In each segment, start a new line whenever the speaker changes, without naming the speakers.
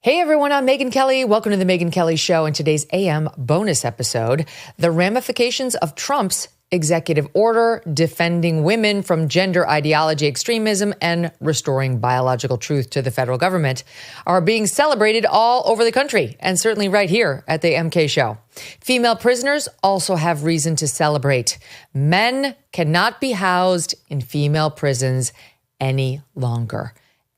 Hey everyone, I'm Megyn Kelly. Welcome to the Megyn Kelly Show and today's AM bonus episode, the ramifications of Trump's executive order defending women from gender ideology extremism and restoring biological truth to the federal government are being celebrated all over the country and certainly right here at the MK Show. Female prisoners also have reason to celebrate. Men cannot be housed in female prisons any longer.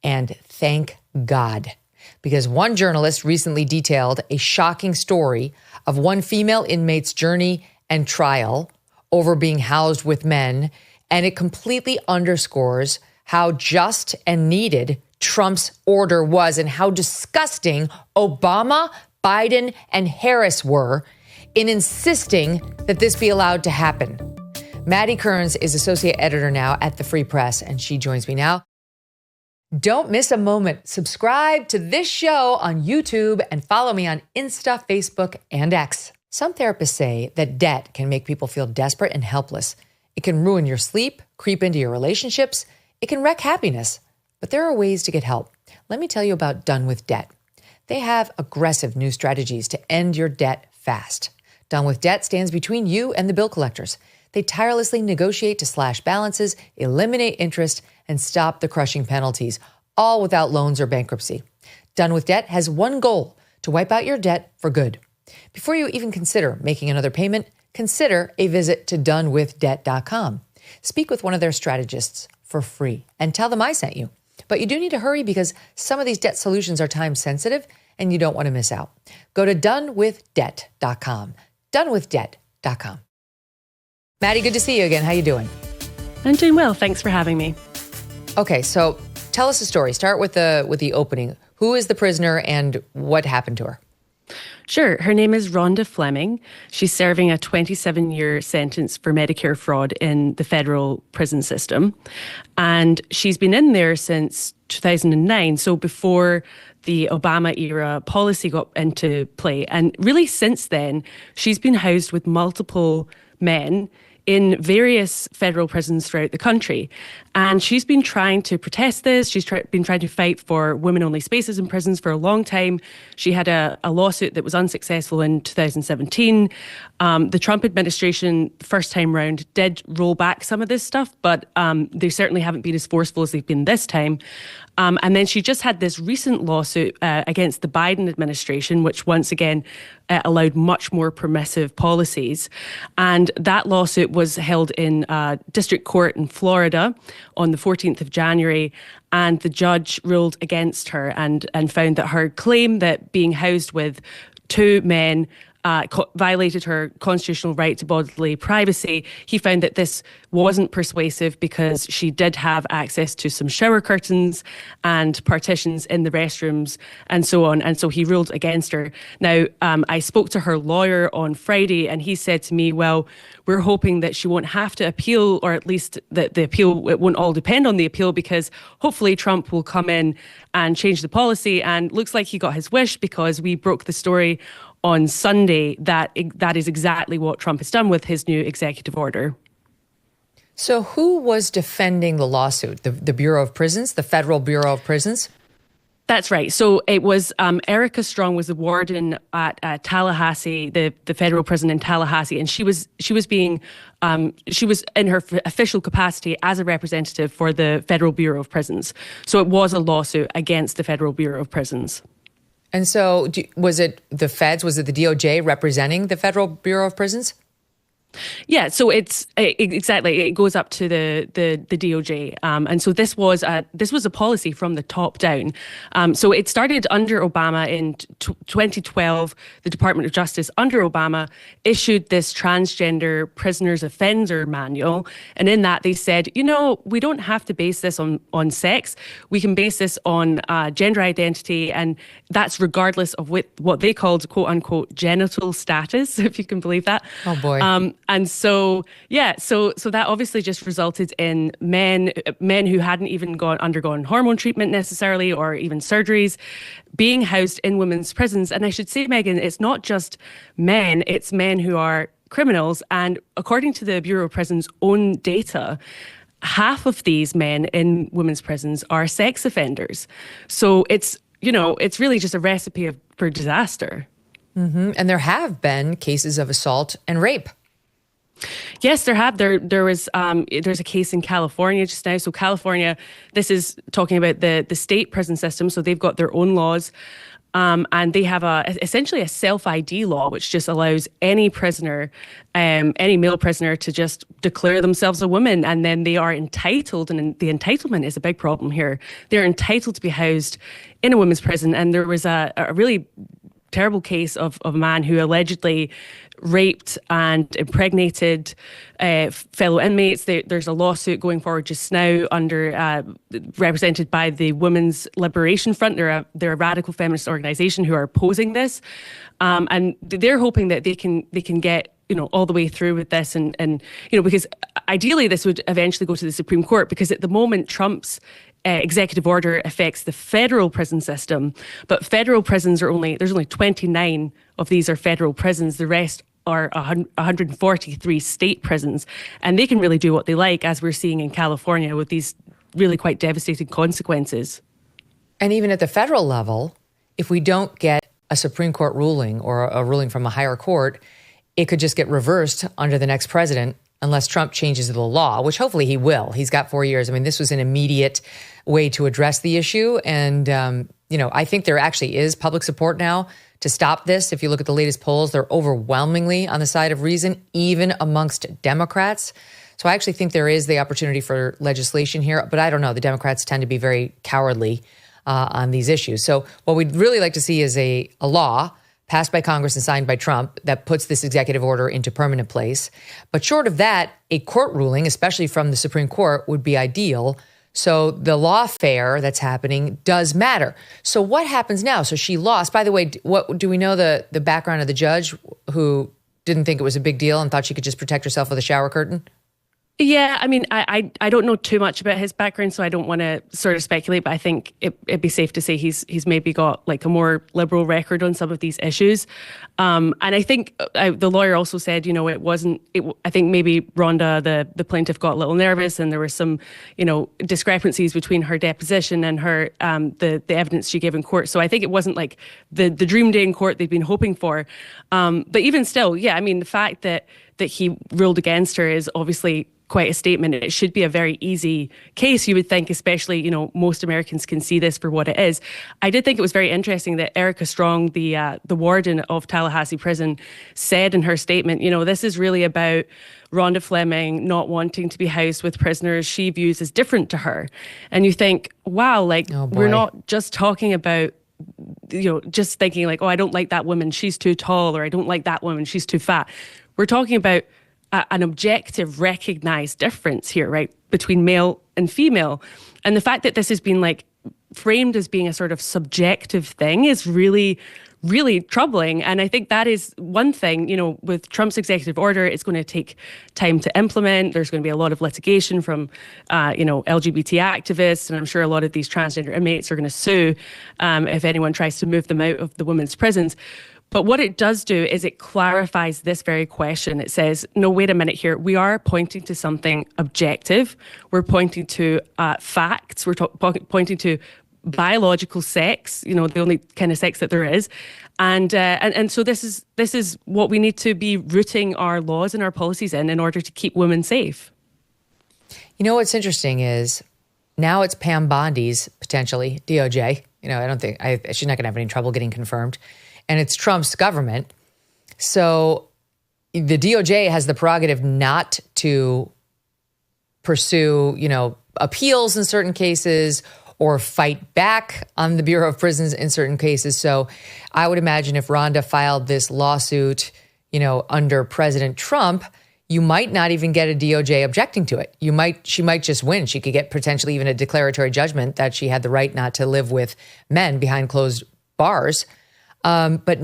And thank God. Because one journalist recently detailed a shocking story of one female inmate's journey and trial over being housed with men, and it completely underscores how just and needed Trump's order was and how disgusting Obama, Biden, and Harris were in insisting that this be allowed to happen. Maddy Kearns is associate editor now at the Free Press, and she joins me now. Don't miss a moment. Subscribe to this show on YouTube and follow me on Insta, Facebook, and X. Some therapists say that debt can make people feel desperate and helpless. It can ruin your sleep, creep into your relationships. It can wreck happiness. But there are ways to get help. Let me tell you about Done with Debt. They have aggressive new strategies to end your debt fast. Done with Debt stands between you and the bill collectors. They tirelessly negotiate to slash balances, eliminate interest, and stop the crushing penalties, all without loans or bankruptcy. Done with Debt has one goal: to wipe out your debt for good. Before you even consider making another payment, consider a visit to donewithdebt.com. Speak with one of their strategists for free and tell them I sent you. But you do need to hurry because some of these debt solutions are time sensitive and you don't want to miss out. Go to donewithdebt.com. Donewithdebt.com. Maddy, good to see you again. How you doing?
I'm doing well. Thanks for having me.
Okay, so tell us a story. Start with the opening. Who is the prisoner and what happened to her?
Sure. Her name is Ronda Fleming. She's serving a 27-year sentence for Medicare fraud in the federal prison system. And she's been in there since 2009, so before the Obama era policy got into play. And really since then, she's been housed with multiple men in various federal prisons throughout the country. And she's been trying to protest this. She's been trying to fight for women-only spaces in prisons for a long time. She had a lawsuit that was unsuccessful in 2017. The Trump administration, first time round, did roll back some of this stuff, but they certainly haven't been as forceful as they've been this time. And then she just had this recent lawsuit against the Biden administration, which once again allowed much more permissive policies. And that lawsuit was held in district court in Florida on the 14th of January. And the judge ruled against her and found that her claim that being housed with two men violated her constitutional right to bodily privacy. He found that this wasn't persuasive because she did have access to some shower curtains and partitions in the restrooms and so on. And so he ruled against her. Now, I spoke to her lawyer on Friday and he said to me, well, we're hoping that she won't have to appeal, or at least that the appeal, it won't all depend on the appeal, because hopefully Trump will come in and change the policy. And looks like he got his wish, because we broke the story on Sunday that is exactly what Trump has done with his new executive order.
So who was defending the lawsuit? The Bureau of Prisons, the Federal Bureau of Prisons?
That's right. So it was Erica Strong was the warden at Tallahassee, the federal prison in Tallahassee, and she was in her official capacity as a representative for the Federal Bureau of Prisons. So it was a lawsuit against the Federal Bureau of Prisons.
And so was it the feds, was it the DOJ representing the Federal Bureau of Prisons?
Yeah, so it's exactly, it goes up to the DOJ, and so this was a policy from the top down. So it started under Obama in 2012. The Department of Justice under Obama issued this transgender prisoners offender manual, and in that they said, we don't have to base this on sex. We can base this on gender identity, and that's regardless of what they called quote unquote genital status, if you can believe that.
Oh boy.
And so that obviously just resulted in men who hadn't even undergone hormone treatment necessarily, or even surgeries, being housed in women's prisons. And I should say, Megyn, it's not just men, it's men who are criminals. And according to the Bureau of Prisons' own data, half of these men in women's prisons are sex offenders. So it's it's really just a recipe for disaster.
Mm-hmm. And there have been cases of assault and rape.
Yes, there have. There was there's a case in California just now. So California, this is talking about the state prison system. So they've got their own laws. And they have essentially a self-ID law, which just allows any prisoner, any male prisoner, to just declare themselves a woman, and then they are entitled, and the entitlement is a big problem here. They're entitled to be housed in a women's prison. And there was a really terrible case of a man who allegedly raped and impregnated fellow inmates. There's a lawsuit going forward just now represented by the Women's Liberation Front. They're a radical feminist organisation who are opposing this, and they're hoping that they can get all the way through with this, and because ideally this would eventually go to the Supreme Court, because at the moment Trump's executive order affects the federal prison system, but federal prisons there's only 29 of these are federal prisons. The rest are 143 state prisons, and they can really do what they like, as we're seeing in California with these really quite devastating consequences.
And even at the federal level, if we don't get a Supreme Court ruling or a ruling from a higher court, it could just get reversed under the next president unless Trump changes the law, which hopefully he will. He's got 4 years. I mean, this was an immediate way to address the issue. And, I think there actually is public support now to stop this. If you look at the latest polls, they're overwhelmingly on the side of reason, even amongst Democrats. So I actually think there is the opportunity for legislation here. But I don't know. The Democrats tend to be very cowardly on these issues. So what we'd really like to see is a law passed by Congress and signed by Trump that puts this executive order into permanent place. But short of that, a court ruling, especially from the Supreme Court, would be ideal. So the lawfare that's happening does matter. So what happens now? So she lost. By the way, what do we know the background of the judge who didn't think it was a big deal and thought she could just protect herself with a shower curtain?
Yeah, I mean, I don't know too much about his background, so I don't want to sort of speculate, but I think it'd be safe to say he's maybe got like a more liberal record on some of these issues. And I think the lawyer also said, I think maybe Ronda, the plaintiff, got a little nervous, and there were some, discrepancies between her deposition and her the evidence she gave in court. So I think it wasn't like the dream day in court they'd been hoping for. But even still, yeah, I mean, the fact that he ruled against her is obviously quite a statement. It should be a very easy case, you would think, especially, most Americans can see this for what it is. I did think it was very interesting that Erica Strong, the warden of Tallahassee Prison, said in her statement, this is really about Ronda Fleming not wanting to be housed with prisoners she views as different to her. And you think, wow, we're not just talking about just thinking like, oh, I don't like that woman, she's too tall, or I don't like that woman, she's too fat. We're talking about an objective, recognized difference here, right, between male and female. And the fact that this has been framed as being a sort of subjective thing is really, really troubling. And I think that is one thing, with Trump's executive order, it's going to take time to implement. There's going to be a lot of litigation from, LGBT activists. And I'm sure a lot of these transgender inmates are going to sue if anyone tries to move them out of the women's prisons. But what it does do is it clarifies this very question. It says, no, wait a minute here. We are pointing to something objective. We're pointing to facts. We're pointing to biological sex, the only kind of sex that there is. And so this is what we need to be rooting our laws and our policies in order to keep women safe.
What's interesting is now it's Pam Bondi's, potentially, DOJ. I don't think she's not going to have any trouble getting confirmed. And it's Trump's government. So the DOJ has the prerogative not to pursue, appeals in certain cases or fight back on the Bureau of Prisons in certain cases. So I would imagine if Ronda filed this lawsuit, under President Trump, you might not even get a DOJ objecting to it. She might just win. She could get potentially even a declaratory judgment that she had the right not to live with men behind closed bars. But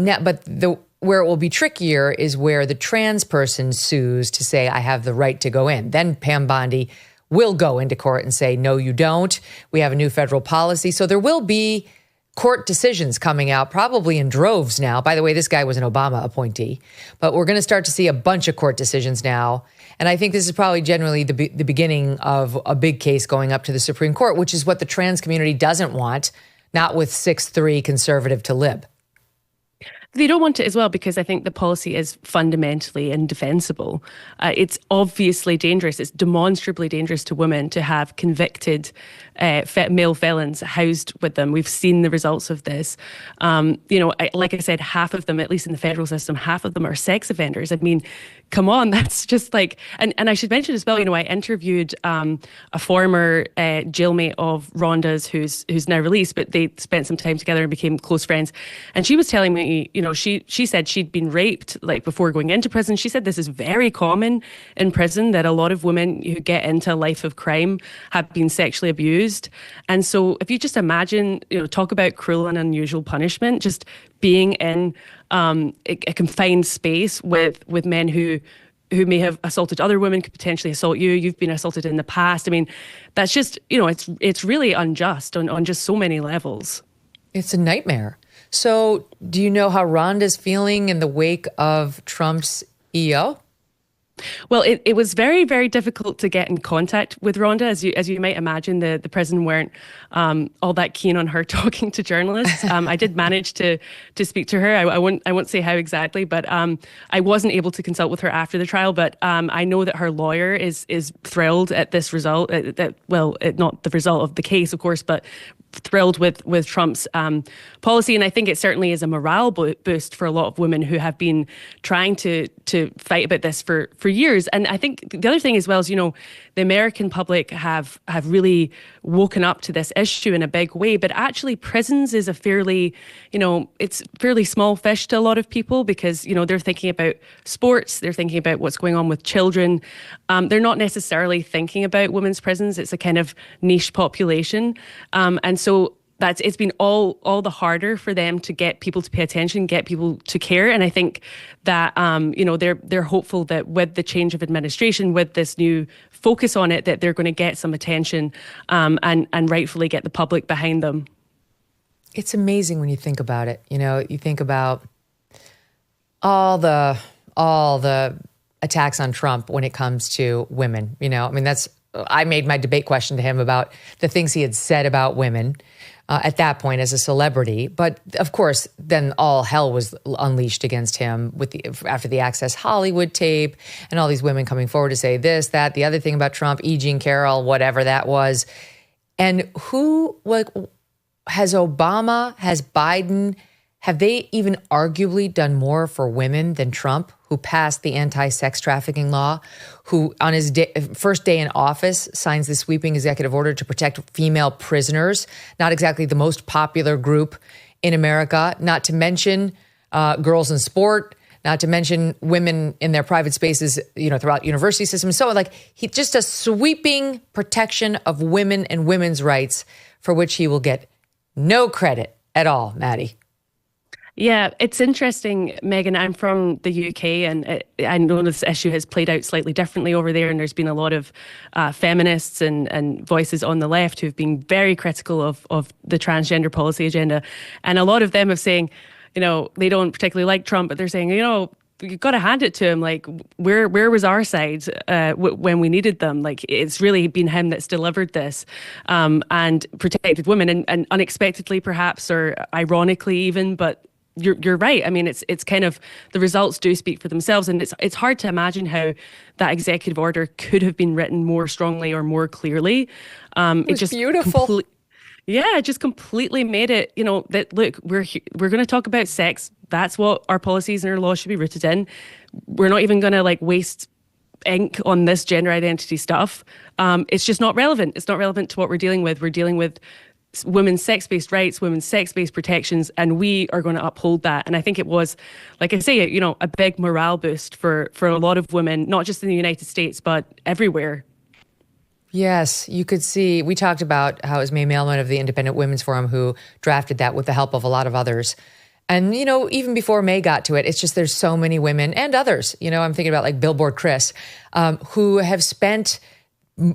where it will be trickier is where the trans person sues to say, I have the right to go in. Then Pam Bondi will go into court and say, no, you don't. We have a new federal policy. So there will be court decisions coming out, probably in droves now. By the way, this guy was an Obama appointee. But we're going to start to see a bunch of court decisions now. And I think this is probably generally the beginning of a big case going up to the Supreme Court, which is what the trans community doesn't want. not with 6'3" conservative to lib.
They don't want it as well because I think the policy is fundamentally indefensible. It's obviously dangerous. It's demonstrably dangerous to women to have convicted male felons housed with them. We've seen the results of this. Like I said, half of them, at least in the federal system, half of them are sex offenders. I mean, come on, that's just like, and I should mention as well, I interviewed a former jailmate of Ronda's who's now released, but they spent some time together and became close friends. And she was telling me, she said she'd been raped like before going into prison. She said this is very common in prison, that a lot of women who get into a life of crime have been sexually abused. And so if you just imagine, talk about cruel and unusual punishment, just being in a confined space with men who may have assaulted other women, could potentially assault you. You've been assaulted in the past. I mean, that's just, it's really unjust on just so many levels.
It's a nightmare. So do you know how Ronda's feeling in the wake of Trump's EO?
Well, it was very, very difficult to get in contact with Ronda. As you might imagine, the prison weren't all that keen on her talking to journalists. I did manage to speak to her. I won't say how exactly, but I wasn't able to consult with her after the trial. But I know that her lawyer is thrilled at this result. Not the result of the case, of course, but thrilled with Trump's policy. And I think it certainly is a morale boost for a lot of women who have been trying to fight about this for years. And I think the other thing as well is, the American public have really woken up to this issue in a big way. But actually prisons is a fairly, it's fairly small fish to a lot of people because, they're thinking about sports, they're thinking about what's going on with children. They're not necessarily thinking about women's prisons. It's a kind of niche population. And so it's been all the harder for them to get people to pay attention, get people to care. And I think that, they're hopeful that with the change of administration, with this new focus on it, that they're going to get some attention and rightfully get the public behind them.
It's amazing when you think about it. You think about all the attacks on Trump when it comes to women. I made my debate question to him about the things he had said about women at that point as a celebrity. But of course, then all hell was unleashed against him after the Access Hollywood tape and all these women coming forward to say this, that, the other thing about Trump, E. Jean Carroll, whatever that was. And has Obama, has Biden, have they even arguably done more for women than Trump, who passed the anti-sex trafficking law, who on his first day in office signs the sweeping executive order to protect female prisoners, not exactly the most popular group in America, not to mention girls in sport, not to mention women in their private spaces, throughout university systems. So just a sweeping protection of women and women's rights for which he will get no credit at all, Maddy.
Yeah, it's interesting, Megyn. I'm from the UK, and I know this issue has played out slightly differently over there, and there's been a lot of feminists and voices on the left who've been very critical of the transgender policy agenda. And a lot of them are saying, they don't particularly like Trump, but they're saying, you've got to hand it to him. Like, where was our side when we needed them? Like, it's really been him that's delivered this and protected women, and unexpectedly perhaps, or ironically even, but you're right. I mean, it's kind of, the results do speak for themselves, and it's hard to imagine how that executive order could have been written more strongly or more clearly.
It was just beautiful.
It just completely made it, that look, we're going to talk about sex. That's what our policies and our laws should be rooted in. We're not even going to waste ink on this gender identity stuff. It's just not relevant. It's not relevant to what we're dealing with. We're dealing with women's sex-based rights, women's sex-based protections, and we are going to uphold that. And I think it was, like I say, a big morale boost for a lot of women, not just in the United States, but everywhere.
Yes, you could see, we talked about how it was May Mailman of the Independent Women's Forum who drafted that with the help of a lot of others. And, even before May got to it, it's just there's so many women and others, I'm thinking about Billboard Chris, who have spent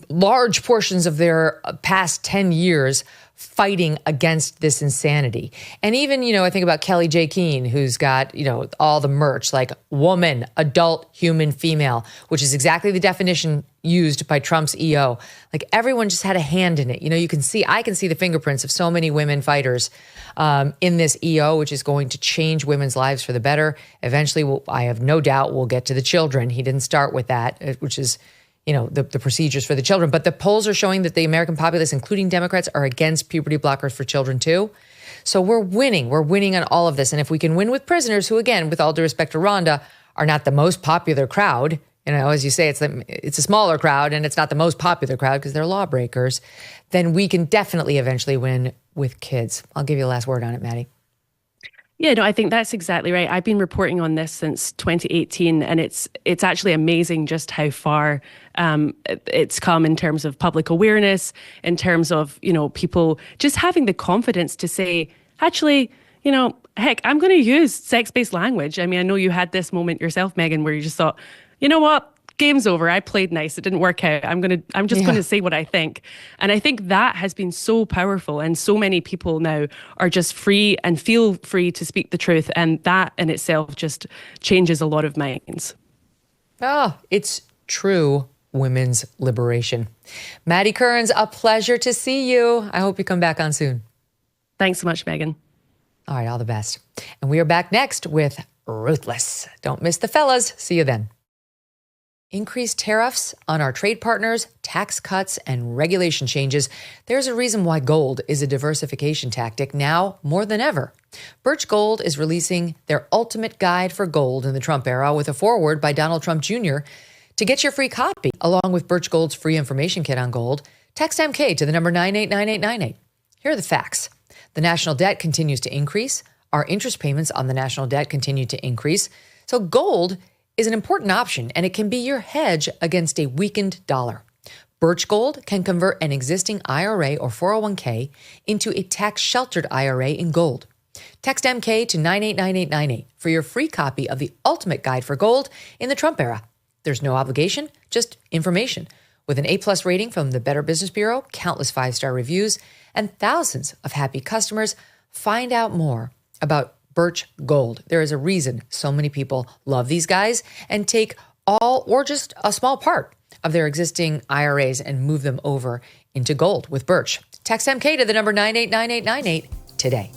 large portions of their past 10 years fighting against this insanity. And even, I think about Kelly J. Keane, who's got, all the merch like woman, adult, human, female, which is exactly the definition used by Trump's EO. Like everyone just had a hand in it. I can see the fingerprints of so many women fighters in this EO, which is going to change women's lives for the better. Eventually, I have no doubt we'll get to the children. He didn't start with that, which is the procedures for the children. But the polls are showing that the American populace, including Democrats, are against puberty blockers for children too. So we're winning. We're winning on all of this. And if we can win with prisoners who, again, with all due respect to Ronda, are not the most popular crowd, as you say, it's a smaller crowd and it's not the most popular crowd because they're lawbreakers, then we can definitely eventually win with kids. I'll give you the last word on it, Maddy.
Yeah, no, I think that's exactly right. I've been reporting on this since 2018, and it's actually amazing just how far it's come in terms of public awareness, in terms of, people just having the confidence to say, actually, heck, I'm going to use sex-based language. I mean, I know you had this moment yourself, Megyn, where you just thought, you know what? Game's over. I played nice. It didn't work out. I'm just going to say what I think. And I think that has been so powerful. And so many people now are just free and feel free to speak the truth. And that in itself just changes a lot of minds.
Oh, it's true women's liberation. Maddy Kearns, a pleasure to see you. I hope you come back on soon.
Thanks so much, Megyn.
All right, all the best. And we are back next with Ruthless. Don't miss the fellas. See you then. Increased tariffs on our trade partners, tax cuts, and regulation changes. There's a reason why gold is a diversification tactic now more than ever. Birch Gold is releasing their ultimate guide for gold in the Trump era with a foreword by Donald Trump Jr. To get your free copy, along with Birch Gold's free information kit on gold, text MK to the number 989898. Here are the facts. The national debt continues to increase. Our interest payments on the national debt continue to increase. So gold is an important option, and it can be your hedge against a weakened dollar. Birch Gold can convert an existing IRA or 401k into a tax-sheltered IRA in gold. Text MK to 989898 for your free copy of the ultimate guide for gold in the Trump era. There's no obligation, just information. With an A+ rating from the Better Business Bureau, countless 5-star reviews, and thousands of happy customers, find out more about Birch Gold. There is a reason so many people love these guys and take all or just a small part of their existing IRAs and move them over into gold with Birch. Text MK to the number 989898 today.